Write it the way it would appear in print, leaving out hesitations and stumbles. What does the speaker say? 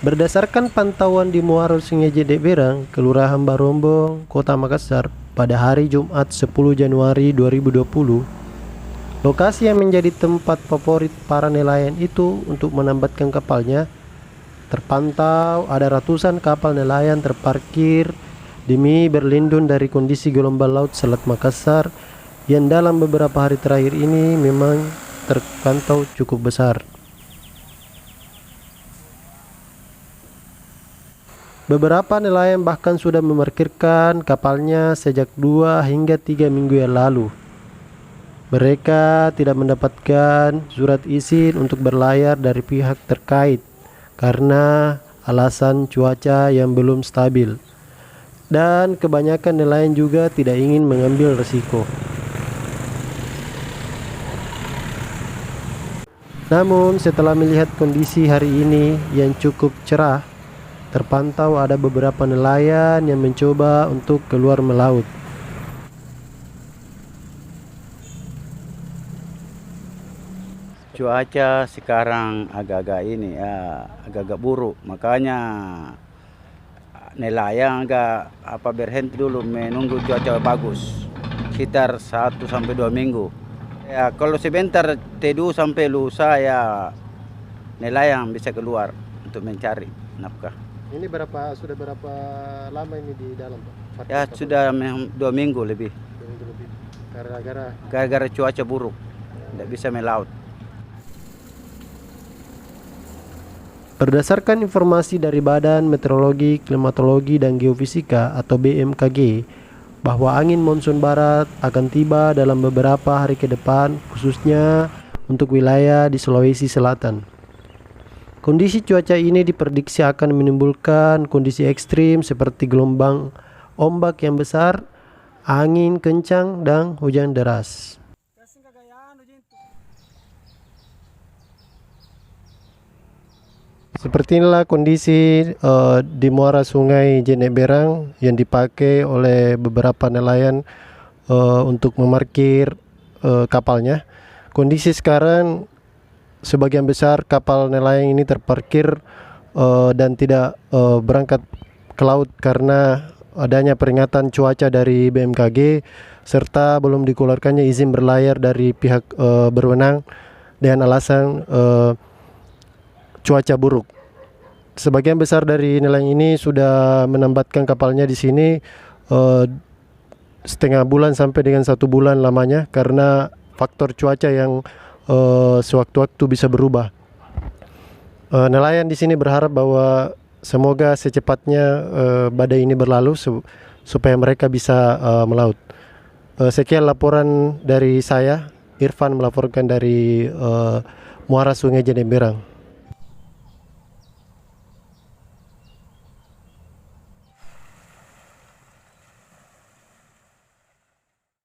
Berdasarkan pantauan di muara Sungai Jeneberang, Kelurahan Barombong, Kota Makassar, pada hari Jumat 10 Januari 2020, lokasi yang menjadi tempat favorit para nelayan itu untuk menambatkan kapalnya, terpantau ada ratusan kapal nelayan terparkir demi berlindung dari kondisi gelombang laut Selat Makassar yang dalam beberapa hari terakhir ini memang terpantau cukup besar. Beberapa nelayan bahkan sudah memarkirkan kapalnya sejak 2 hingga 3 minggu yang lalu. Mereka tidak mendapatkan surat izin untuk berlayar dari pihak terkait karena alasan cuaca yang belum stabil. Dan kebanyakan nelayan juga tidak ingin mengambil resiko. Namun setelah melihat kondisi hari ini yang cukup cerah, terpantau ada beberapa nelayan yang mencoba untuk keluar melaut. Cuaca sekarang agak-agak buruk, makanya nelayan agak berhenti dulu menunggu cuaca bagus, sekitar 1 sampai 2 minggu. Ya kalau sebentar teduh sampai lusa ya nelayan bisa keluar untuk mencari nafkah. Ini sudah berapa lama ini di dalam, Pak? Ya sudah 2 minggu lebih. 2 minggu lebih. Gara-gara cuaca buruk, tidak bisa melaut. Berdasarkan informasi dari Badan Meteorologi, Klimatologi, dan Geofisika atau BMKG, bahwa angin monsun barat akan tiba dalam beberapa hari ke depan, khususnya untuk wilayah di Sulawesi Selatan. Kondisi cuaca ini diprediksi akan menimbulkan kondisi ekstrim seperti gelombang ombak yang besar, angin kencang, dan hujan deras. Seperti inilah kondisi di muara Sungai Jeneberang yang dipakai oleh beberapa nelayan untuk memarkir kapalnya. Kondisi sekarang sebagian besar kapal nelayan ini terparkir dan tidak berangkat ke laut karena adanya peringatan cuaca dari BMKG serta belum dikeluarkannya izin berlayar dari pihak berwenang dengan alasan cuaca buruk. Sebagian besar dari nelayan ini sudah menambatkan kapalnya di sini setengah bulan sampai dengan 1 bulan lamanya karena faktor cuaca yang sewaktu-waktu bisa berubah. Nelayan di sini berharap bahwa semoga secepatnya badai ini berlalu supaya mereka bisa melaut. Sekian laporan dari saya, Irfan melaporkan dari muara Sungai Jeneberang.